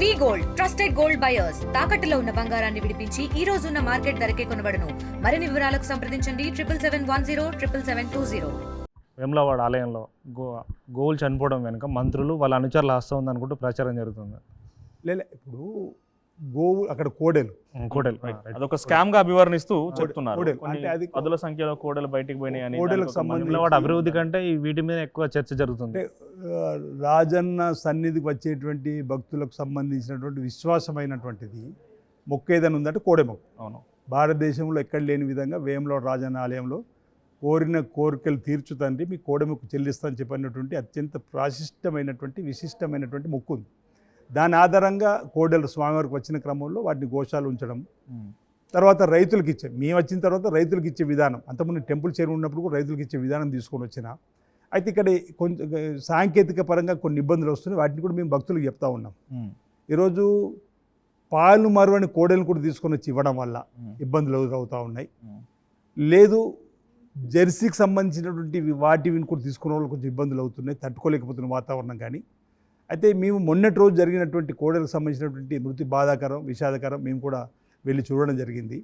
వి gold trusted gold buyers తాకట్టులో ఉన్న బంగారాన్ని విడిపించి ఈ రోజు ఉన్న మార్కెట్ ధరకే కొనబడును. మరిన్ని వివరాలకు సంప్రదించండి 77107720. వేములవాడ ఆలయంలో గోవులు చనిపోవడం వెనుక మంత్రులు వాళ్ళ అనుచరుల హస్తం ఉంది అనుకుంటూ ప్రచారం జరుగుతుంది. ఇప్పుడు గోవు అక్కడ కోడెలు అదొక స్కామ్ గా అభివర్ణిస్తూ చెప్తున్నారు. అంటే అది పదుల సంఖ్యలో కోడలు బయటికి పోయినాయి అని కోడెలకు సంబంధించి అభివృద్ధి కంటే వీటి మీద ఎక్కువ చర్చ జరుగుతుంది. రాజన్న సన్నిధికి వచ్చేటువంటి భక్తులకు సంబంధించినటువంటి విశ్వాసమైనటువంటిది మొక్క ఏదైనా ఉందంటే కోడె మొక్క. అవును, భారతదేశంలో ఎక్కడ లేని విధంగా వేములవాడ రాజన్న ఆలయంలో కోరిన కోరికలు తీర్చుతండి మీ కోడెముక్కు చెల్లిస్తానని చెప్పినటువంటి అత్యంత ప్రాశిష్టమైనటువంటి విశిష్టమైనటువంటి మొక్కు ఉంది. దాని ఆధారంగా కోడెలు స్వామివారికి వచ్చిన క్రమంలో వాటిని గోశాలు ఉంచడం, తర్వాత రైతులకు ఇచ్చే మేము వచ్చిన తర్వాత రైతులకు ఇచ్చే విధానం, అంతకుముందు టెంపుల్ చెరువు ఉన్నప్పుడు కూడా రైతులకు ఇచ్చే విధానం తీసుకొని వచ్చిన. అయితే ఇక్కడ కొంచెం సాంకేతిక పరంగా కొన్ని ఇబ్బందులు వస్తున్నాయి, వాటిని కూడా మేము భక్తులకు చెప్తా ఉన్నాం. ఈరోజు పాలు మరువని కోడెలను కూడా తీసుకొని వచ్చి ఇవ్వడం వల్ల ఇబ్బందులు ఎదురవుతూ ఉన్నాయి. లేదు జెర్సీకి సంబంధించినటువంటి వాటిని కూడా తీసుకునే వాళ్ళు కొంచెం ఇబ్బందులు అవుతున్నాయి, తట్టుకోలేకపోతున్న వాతావరణం. కానీ అయితే మేము మొన్నటి రోజు జరిగినటువంటి కోడలకు సంబంధించినటువంటి మృతి బాధాకరం, విషాదకరం. మేము కూడా వెళ్ళి చూడడం జరిగింది.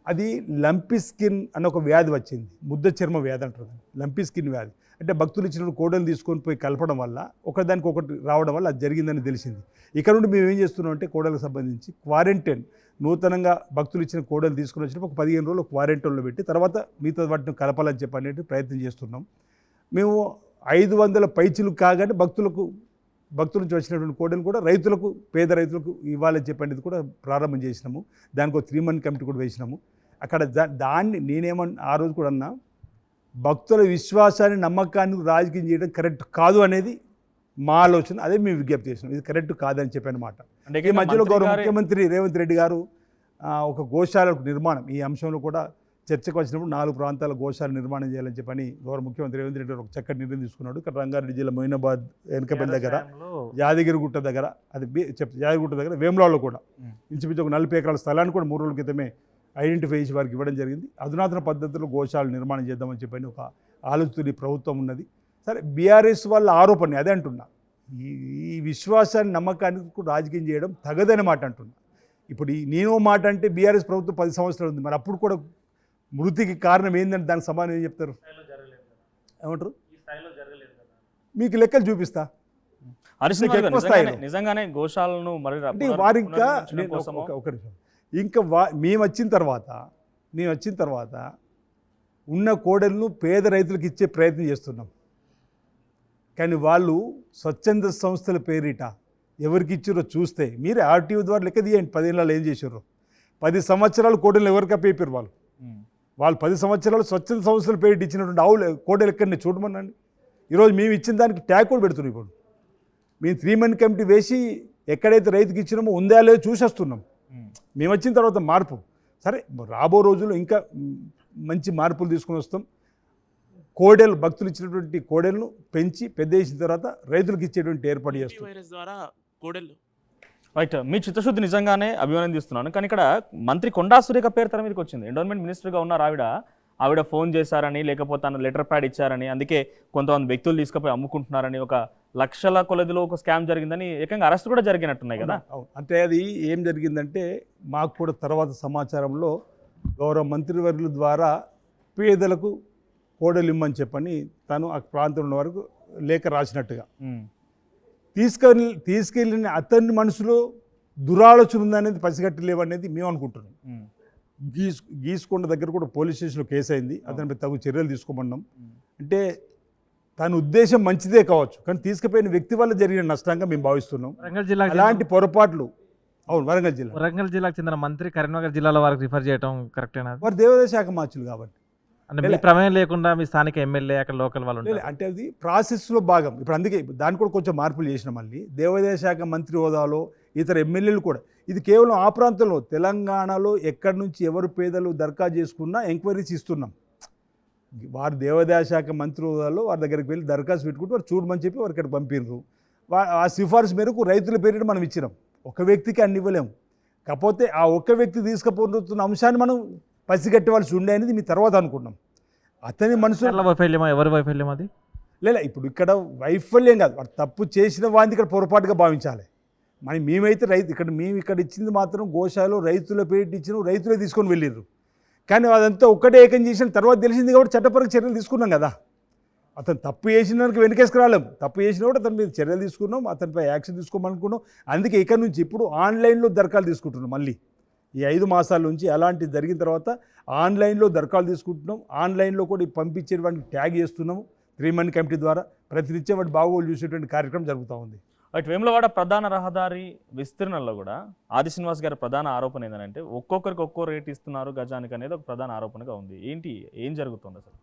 అది లంపీ స్కిన్ అన్న ఒక వ్యాధి వచ్చింది, ముద్ద చర్మ వ్యాధి అంటారు. లంపీ స్కిన్ వ్యాధి అంటే భక్తులు ఇచ్చినప్పుడు కోడలు తీసుకొని పోయి కలపడం వల్ల ఒకదానికి ఒకటి రావడం వల్ల అది జరిగిందని తెలిసింది. ఇక్కడ నుండి మేము ఏం చేస్తున్నాం అంటే కోడలకు సంబంధించి క్వారంటైన్, నూతనంగా భక్తులు ఇచ్చిన కోడలు తీసుకుని వచ్చినప్పుడు ఒక 15 రోజులు క్వారంటైన్లో పెట్టి తర్వాత మిగతా వాటిని కలపాలని చెప్పి అనేది ప్రయత్నం చేస్తున్నాం. మేము 500 పైచీలు కాగానే భక్తుల నుంచి వచ్చినటువంటి కోడలు కూడా రైతులకు, పేద రైతులకు ఇవ్వాలని చెప్పనేది కూడా ప్రారంభం చేసినాము. దానికి ఒక 3 మంత్ కమిటీ కూడా వేసినాము. అక్కడ దాన్ని నేనేమన్నా ఆ రోజు కూడా అన్నా, భక్తుల విశ్వాసాన్ని నమ్మకాన్ని రాజకీయం చేయడం కరెక్ట్ కాదు అనేది మా ఆలోచన. అదే మేము విజ్ఞప్తి చేసినాం, ఇది కరెక్ట్ కాదని చెప్పనమాట. అంటే ఈ మధ్యలో గౌరవ ముఖ్యమంత్రి రేవంత్ రెడ్డి గారు ఒక గోశాల నిర్మాణం ఈ అంశంలో కూడా చర్చకు వచ్చినప్పుడు 4 ప్రాంతాల గోశాల నిర్మాణం చేయాలని చెప్పని గౌరవ ముఖ్యమంత్రి రేవంత్ రెడ్డి గారు ఒక చక్కటి నిర్ణయం తీసుకున్నాడు. ఇక్కడ రంగారెడ్డి జిల్లా మొయినాబాద్ వెనకపల్లి దగ్గర, యాదగిరిగుట్ట దగ్గర, అది యాదగిరిగుట్ట దగ్గర, వేములవాడలో కూడా ఇంచుమించు ఒక 40 ఎకరాల స్థలాన్ని కూడా 3 రోజుల క్రితమే ఐడెంటిఫై చేసి వారికి ఇవ్వడం జరిగింది. అధునాతన పద్ధతిలో గోశాల నిర్మాణం చేద్దామని చెప్పని ఒక ఆలోచన ప్రభుత్వం ఉన్నది. సరే, బీఆర్ఎస్ వాళ్ళ ఆరోపణ అదే అంటున్నా, ఈ విశ్వాసాన్ని నమ్మకానికి రాజకీయం చేయడం తగదని మాట అంటున్నా. ఇప్పుడు నేను మాట అంటే బీఆర్ఎస్ ప్రభుత్వం 10 సంవత్సరాలు ఉంది, మరి అప్పుడు కూడా మృతికి కారణం ఏంటంటే దానికి సమానం ఏం చెప్తారు? ఏమంటారు? మీకు లెక్కలు చూపిస్తా. నిజంగానే గోశాలను అంటే వారి ఇంకా ఇంకా మేము వచ్చిన తర్వాత ఉన్న కోడలను పేద రైతులకు ఇచ్చే ప్రయత్నం చేస్తున్నాం. కానీ వాళ్ళు స్వచ్ఛంద సంస్థల పేరిట ఎవరికి ఇచ్చారో చూస్తే మీరే ఆర్టీఓ ద్వారా లెక్క తీయండి. 10 ఏళ్ళలో ఏం చేశారో. 10 సంవత్సరాలు కోడలు ఎవరికి అప్పేపారు వాళ్ళు 10 సంవత్సరాలు స్వచ్ఛంద సంస్థల పేరిట ఇచ్చినటువంటి ఆవులు కోడలు ఎక్కడనే చూడమనండి. ఈరోజు మేము ఇచ్చిన దానికి ట్యాగ్ కూడా పెడుతున్నాం. ఇప్పుడు మేము 3 మంత్ కమిటీ వేసి ఎక్కడైతే రైతుకి ఇచ్చినామో ఉందా లేదో చూసేస్తున్నాం. మేము వచ్చిన తర్వాత మార్పు. సరే, రాబో రోజుల్లో ఇంకా మంచి మార్పులు తీసుకుని వస్తాం. కోడెలు భక్తులు ఇచ్చినటువంటి కోడెలను పెంచి పెద్ద చేసిన తర్వాత రైతులకు ఇచ్చేటువంటి ఏర్పాటు చేస్తాం. రైట్, మీ చిత్తశుద్ధి నిజంగానే అభినందిస్తున్నాను. కానీ ఇక్కడ మంత్రి కొండా సురేఖ పేరు తన మీదకి వచ్చింది. ఎండోన్మెంట్ మినిస్టర్గా ఉన్నారు ఆవిడ ఫోన్ చేశారని, లేకపోతే తన లెటర్ ప్యాడ్ ఇచ్చారని, అందుకే కొంతమంది వ్యక్తులు తీసుకుపోయి అమ్ముకుంటున్నారని, ఒక లక్షల కొలదిలో ఒక స్కామ్ జరిగిందని ఏకంగా అరెస్ట్ కూడా జరిగినట్టున్నాయి కదా. అంటే అది ఏం జరిగిందంటే మాకు కూడా తర్వాత సమాచారంలో గౌరవ మంత్రివర్యుల ద్వారా పేదలకు కోడలు ఇమ్మని చెప్పని తను ఆ ప్రాంతంలో వరకు లేఖ రాసినట్టుగా తీసుకెళ్ళిన అతని మనసులో దురాలోచన ఉందనేది పసిగట్టలేవనేది మేము అనుకుంటున్నాం. గీసుకొండ దగ్గర కూడా పోలీస్ స్టేషన్లో కేసు అయింది, అతనిపై తగు చర్యలు తీసుకోమన్నాం. అంటే తన ఉద్దేశం మంచిదే కావచ్చు, కానీ తీసుకుపోయిన వ్యక్తి వల్ల జరిగిన నష్టంగా మేము భావిస్తున్నాం. అలాంటి పొరపాట్లు వరంగల్ జిల్లాకు చెందిన మంత్రి కరీంనగర్ జిల్లాలో వారికి రిఫర్ చేయడం కరెక్టేనా? వారు దేవాదాయ శాఖ మార్చులు కాబట్టి అంటే మీ ప్రమేయం లేకుండా మీ స్థానిక ఎమ్మెల్యే అక్కడ లోకల్ వాళ్ళు అంటే అది ప్రాసెస్లో భాగం. ఇప్పుడు అందుకే దాన్ని కూడా కొంచెం మార్పులు చేసిన మళ్ళీ దేవాదాయ శాఖ మంత్రి హోదాలో ఇతర ఎమ్మెల్యేలు కూడా ఇది కేవలం ఆ ప్రాంతంలో తెలంగాణలో ఎక్కడి నుంచి ఎవరు పేదలు దరఖాస్తు చేసుకున్నా ఎంక్వైరీస్ ఇస్తున్నాం. వారు దేవాదాయ శాఖ మంత్రి హోదాలో వారి దగ్గరికి వెళ్ళి దరఖాస్తు పెట్టుకుంటూ వారు చూడమని చెప్పి వారు ఇక్కడికి పంపినారు. ఆ సిఫార్సు మేరకు రైతుల పేరిట మనం ఇచ్చినాం. ఒక వ్యక్తికి అన్ని ఇవ్వలేము. కాకపోతే ఆ ఒక్క వ్యక్తి తీసుకుపోతున్న అంశాన్ని మనం పసిగట్టవలసి ఉండే అనేది మీ తర్వాత అనుకున్నాం. అతని మనసులో వైఫల్యమా, ఎవరి వైఫల్యం అది? లేదా ఇప్పుడు ఇక్కడ వైఫల్యం కాదు, వాడు తప్పు చేసిన వాడిని ఇక్కడ పొరపాటుగా భావించాలి. మేమైతే మేము ఇక్కడ ఇచ్చింది మాత్రం గోశాలలో రైతుల పేరిట ఇచ్చిన రైతులే తీసుకొని వెళ్ళిర్రు. కానీ అదంతా ఒక్కటే ఏకం చేసిన తర్వాత తెలిసింది కాబట్టి చట్టపరంగా చర్యలు తీసుకున్నాం కదా. అతను తప్పు చేసినానికి వెనకేసుకు రాలేము. తప్పు చేసిన కూడా అతని మీద చర్యలు తీసుకున్నాం, అతనిపై యాక్షన్ తీసుకోమనుకున్నాం. అందుకే ఇక్కడ నుంచి ఇప్పుడు ఆన్లైన్లో దరఖాస్తు తీసుకుంటున్నాం. మళ్ళీ ఈ 5 మాసాల నుంచి అలాంటిది జరిగిన తర్వాత ఆన్లైన్లో దరఖాస్తు తీసుకుంటున్నాం. ఆన్లైన్లో కూడా పంపించే వాటిని ట్యాగ్ చేస్తున్నాము 3 మంది కమిటీ ద్వారా. ప్రతినిత్యం వాటి బాగోలు చూసేటువంటి కార్యక్రమం జరుగుతూ ఉంది. అటు వేములవాడ ప్రధాన రహదారి విస్తరణలో కూడా ఆది శ్రీనివాస్ గారి ప్రధాన ఆరోపణ ఏంటంటే ఒక్కొక్కరికి ఒక్కో రేట్ ఇస్తున్నారు గజానికి అనేది ఒక ప్రధాన ఆరోపణగా ఉంది. ఏం జరుగుతుంది అసలు?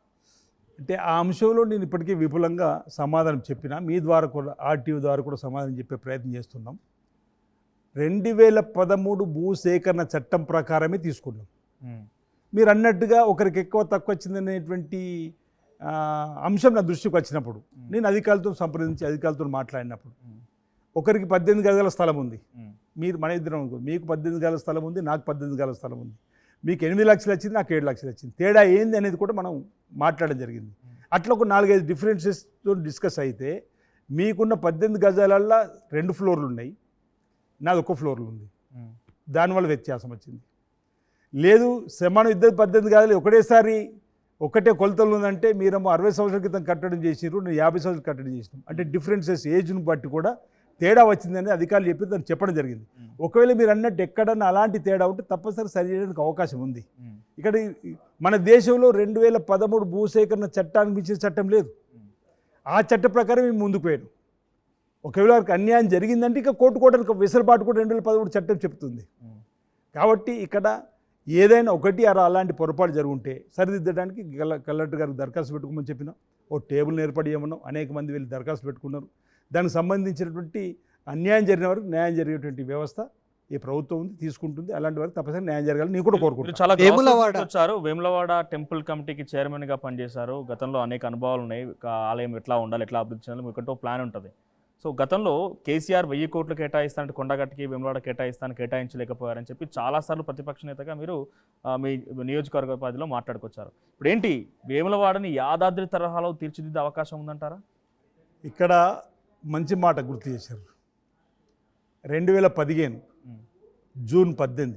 అంటే ఆ అంశంలో నేను ఇప్పటికీ విపులంగా సమాధానం చెప్పిన, మీ ద్వారా కూడా ఆర్టీఓ ద్వారా కూడా సమాధానం చెప్పే ప్రయత్నం చేస్తున్నాం. 2013 భూసేకరణ చట్టం ప్రకారమే తీసుకున్నాం. మీరు అన్నట్టుగా ఒకరికి ఎక్కువ తక్కువ వచ్చిందనేటువంటి అంశం నా దృష్టికి వచ్చినప్పుడు నేను అధికారులతో సంప్రదించి అధికారులతో మాట్లాడినప్పుడు ఒకరికి 18 గజాల స్థలం ఉంది, మన ఇద్దరం మీకు 18 గజాల స్థలం ఉంది, నాకు 18 గజాల స్థలం ఉంది, మీకు 8 లక్షలు వచ్చింది, నాకు 7 లక్షలు వచ్చింది, తేడా ఏంది అనేది కూడా మనం మాట్లాడడం జరిగింది. అట్లా ఒక 4-5 డిఫరెన్సెస్తో డిస్కస్ అయితే మీకున్న 18 గజాలల్లో 2 ఫ్లోర్లు ఉన్నాయి, నాది 1 ఫ్లోర్లు ఉంది, దానివల్ల వ్యత్యాసం వచ్చింది. లేదు సమానం ఇద్దరు 18 గజాలు ఒకటేసారి ఒకటే కొలతలు ఉందంటే మీరేమో 60 సంవత్సరాల క్రితం కట్టడం చేసినారు, నేను 50 సంవత్సరాలు కట్టడం చేసినాం. అంటే డిఫరెన్సెస్ ఏజ్ను బట్టి కూడా తేడా వచ్చిందని అధికారులు చెప్పి దాన్ని చెప్పడం జరిగింది. ఒకవేళ మీరు అన్నట్టు ఎక్కడన్నా అలాంటి తేడా ఉంటే తప్పనిసరి సరి చేయడానికి అవకాశం ఉంది. ఇక్కడ మన దేశంలో 2013 భూసేకరణ చట్టానికి మించిన చట్టం లేదు. ఆ చట్ట ప్రకారం మేము ముందుకు పోయాను. ఒకవేళ వారికి అన్యాయం జరిగిందంటే ఇక కోర్టు కూడా వెసులుబాటు కూడా 2013 చట్టం చెప్తుంది. కాబట్టి ఇక్కడ ఏదైనా ఒకటి అలాంటి పొరపాటు జరుగుంటే సరిదిద్దడానికి కలెక్టర్ గారికి దరఖాస్తు పెట్టుకోమని చెప్పినాం. ఓ టేబుల్ ఏర్పాటు చేయమన్నాం. అనేక మంది వెళ్ళి దరఖాస్తు పెట్టుకున్నారు. దానికి సంబంధించినటువంటి అన్యాయం జరిగిన వరకు న్యాయం జరిగేటువంటి వ్యవస్థ ఈ ప్రభుత్వం ఉంది, తీసుకుంటుంది. అలాంటి వరకు తప్పనిసరి న్యాయం జరగాలని నేను కూడా కోరుకుంటున్నాను. చాలా వచ్చారు. వేములవాడ టెంపుల్ కమిటీకి చైర్మన్గా పనిచేశారు. గతంలో అనేక అనుభవాలు ఉన్నాయి. ఆలయం ఎట్లా ఉండాలి, ఎట్లా అభివృద్ధి చేయాలి, మీకంటూ ప్లాన్ ఉంటుంది. సో గతంలో కేసీఆర్ 1000 కోట్లు కేటాయిస్తానంటే కొండగట్టుకి వేములవాడ కేటాయించలేకపోయారని చెప్పి చాలాసార్లు ప్రతిపక్ష నేతగా మీరు మీ నియోజకవర్గ పరిధిలో మాట్లాడుకొచ్చారు. ఇప్పుడు ఏంటి వేములవాడని యాదాద్రి తరహాలో తీర్చిదిద్దే అవకాశం ఉందంటారా? ఇక్కడ మంచి మాట గుర్తు చేశారు. 2015 జూన్ 18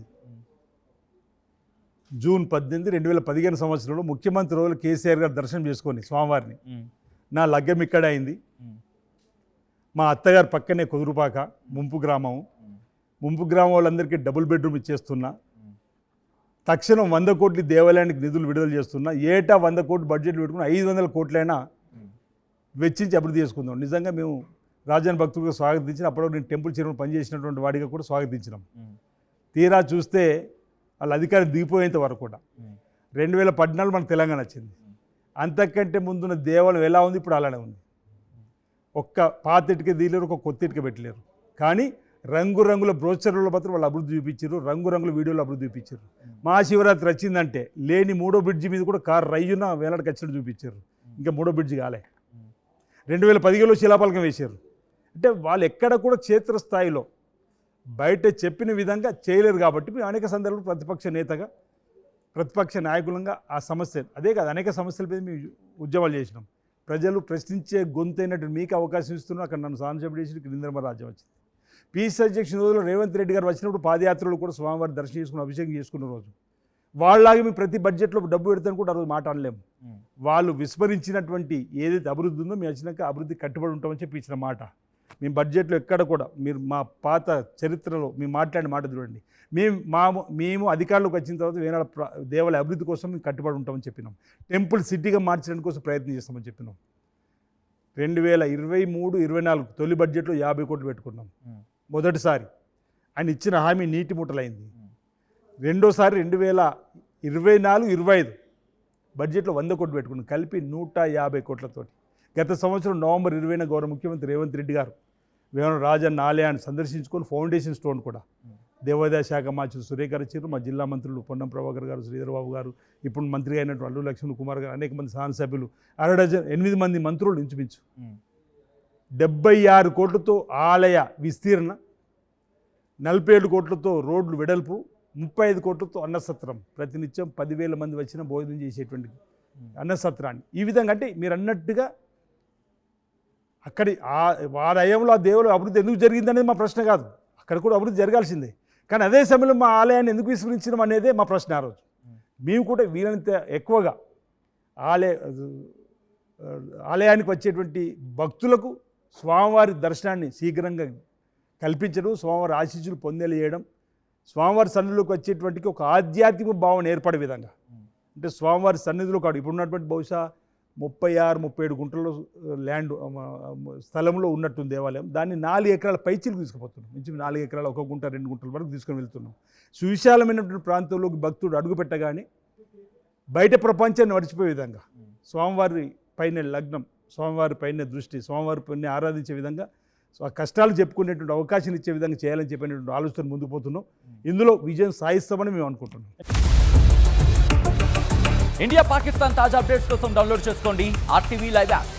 2015 సంవత్సరంలో ముఖ్యమంత్రి రోజులు కేసీఆర్ గారు దర్శనం చేసుకొని స్వామివారిని నా లగ్గం ఇక్కడ అయింది. మా అత్తగారు పక్కనే కుదురుపాక ముంపు గ్రామం వాళ్ళందరికీ డబుల్ బెడ్రూమ్ ఇచ్చేస్తున్నా, తక్షణం 100 కోట్లు దేవాలయానికి నిధులు విడుదల చేస్తున్నా, ఏటా 100 కోట్లు బడ్జెట్ పెట్టుకుని 500 కోట్లైనా వెచ్చించి అభివృద్ధి చేసుకుందాం. నిజంగా మేము రాజాని భక్తులుగా స్వాగతించిన, అప్పుడు నేను టెంపుల్ చైర్మన్ పనిచేసినటువంటి వాడిగా కూడా స్వాగతించినాం. తీరా చూస్తే వాళ్ళ అధికారం దిగిపోయేంత వరకు కూడా 2014 మనకు తెలంగాణ వచ్చింది. అంతకంటే ముందున్న దేవాలయం ఎలా ఉంది ఇప్పుడు అలానే ఉంది. ఒక్క పాత ఇటుక తీయలేరు, ఒక కొత్త ఇటుక పెట్టలేరు. కానీ రంగురంగుల బ్రోచర్ల మాత్రం వాళ్ళు అభివృద్ధి చూపించారు, రంగురంగుల వీడియోలు అభివృద్ధి చూపించారు. మహాశివరాత్రి వచ్చిందంటే లేని 3వ బ్రిడ్జి మీద కూడా కారు రైయున వేలాడికి వచ్చినట్టు చూపించారు. ఇంకా 3వ బ్రిడ్జి కాలే. 2015లో శిలాపలకం వేశారు. అంటే వాళ్ళు ఎక్కడ కూడా క్షేత్రస్థాయిలో బయట చెప్పిన విధంగా చేయలేరు. కాబట్టి మేము అనేక సందర్భాలు ప్రతిపక్ష నేతగా ప్రతిపక్ష నాయకులంగా ఆ సమస్య అదే కాదు అనేక సమస్యల మీద మేము ఉద్యమాలు చేసినాం. ప్రజలు ప్రశ్నించే గొంతైనట్టు మీకు అవకాశం ఇస్తున్నారు. అక్కడ నన్ను సాన్సెప్ట్ చేసి ఇంద్రమ రాజ్యం వచ్చింది. పీస్ అధ్యక్షుని రోజులో రేవంత్ రెడ్డి గారు వచ్చినప్పుడు పాదయాత్రలు కూడా స్వామివారి దర్శనం చేసుకుని అభిషేకం చేసుకున్న రోజు వాళ్ళలాగే మేము ప్రతి బడ్జెట్లో డబ్బు పెడతాను కూడా ఆ రోజు మాట అనలేము. వాళ్ళు విస్మరించినటువంటి ఏదైతే అభివృద్ధి ఉందో మేము వచ్చినాక అభివృద్ధి కట్టుబడి ఉంటామని చెప్పి ఇచ్చిన మాట మేము బడ్జెట్లో ఎక్కడ కూడా మీరు మా పాత చరిత్రలో మేము మాట్లాడిన మాట చూడండి. మేము అధికారంలోకి వచ్చిన తర్వాత వేనాడు దేవాలయ అభివృద్ధి కోసం మేము కట్టుబడి ఉంటామని చెప్పినాం. టెంపుల్ సిటీగా మార్చడానికి కోసం ప్రయత్నం చేస్తామని చెప్పినాం. 2023-24 తొలి బడ్జెట్లో 50 కోట్లు పెట్టుకున్నాం. మొదటిసారి ఆయన ఇచ్చిన హామీ నీటి ముట్టలైంది. రెండోసారి 2024-25 బడ్జెట్లో 100 కోట్లు పెట్టుకున్నాం. కలిపి 150 కోట్లతోటి. గత సంవత్సరం నవంబర్ 20న గౌరవ ముఖ్యమంత్రి రేవంత్ రెడ్డి గారు వేమన రాజన్న ఆలయాన్ని సందర్శించుకొని ఫౌండేషన్ స్టోన్ కూడా దేవాదాయ శాఖ మంత్రి సురేఖ గారు ఇచ్చారు. మా జిల్లా మంత్రులు పొన్నం ప్రభాకర్ గారు, శ్రీధర్ బాబు గారు, ఇప్పుడు మంత్రిగా అయినటువంటి అల్లు లక్ష్మణ్ కుమార్ గారు, అనేక మంది శాసనసభ్యులు, 8 మంది మంత్రులు ఇంచుమించు 76 కోట్లతో ఆలయ విస్తీర్ణ, 47 కోట్లతో రోడ్లు వెడల్పు, 35 కోట్లతో అన్నసత్రం, ప్రతినిత్యం 10,000 మంది వచ్చిన భోజనం చేసేటువంటి అన్నసత్రాన్ని. ఈ విధంగా అంటే మీరు అన్నట్టుగా అక్కడి వారి అయంలో ఆ దేవుల అభివృద్ధి ఎందుకు జరిగిందనేది మా ప్రశ్న కాదు. అక్కడ కూడా అభివృద్ధి జరగాల్సిందే. కానీ అదే సమయంలో మా ఆలయాన్ని ఎందుకు విస్మరించడం అనేదే మా ప్రశ్న ఆ రోజు. మేము కూడా వీలైనంత ఎక్కువగా ఆలయానికి వచ్చేటువంటి భక్తులకు స్వామివారి దర్శనాన్ని శీఘ్రంగా కల్పించడం, స్వామివారి ఆశీస్సులు పొందేయడం, స్వామివారి సన్నిధిలోకి వచ్చేటువంటి ఒక ఆధ్యాత్మిక భావన ఏర్పడే విధంగా, అంటే స్వామివారి సన్నిధిలో కాదు ఇప్పుడున్నటువంటి బహుశా 36-37 గుంటల్లో ల్యాండ్ స్థలంలో ఉన్నట్టుంది దేవాలయం. దాన్ని 4 ఎకరాల పైచీలకు తీసుకుపోతున్నాం. నుంచి 4 ఎకరాల 1 గుంట 2 గుంటల వరకు తీసుకొని వెళ్తున్నాం. సువిశాలమైనటువంటి ప్రాంతంలోకి భక్తుడు అడుగు పెట్టగానే బయట ప్రపంచాన్ని మర్చిపోయే విధంగా స్వామివారి పైన లగ్నం, స్వామివారి పైన దృష్టి, స్వామివారి పైన ఆరాధించే విధంగా, ఆ కష్టాలు చెప్పుకునేటువంటి అవకాశం ఇచ్చే విధంగా చేయాలని చెప్పినటువంటి ఆలోచన ముందుకు పోతున్నాం. ఇందులో విజయం సాధిస్తామని మేము అనుకుంటున్నాం. ఇండియా పాకిస్తాన్ తాజా అప్డేట్స్ కోసం డౌన్లోడ్ చేసుకోండి RTV లైవ్ యాప్.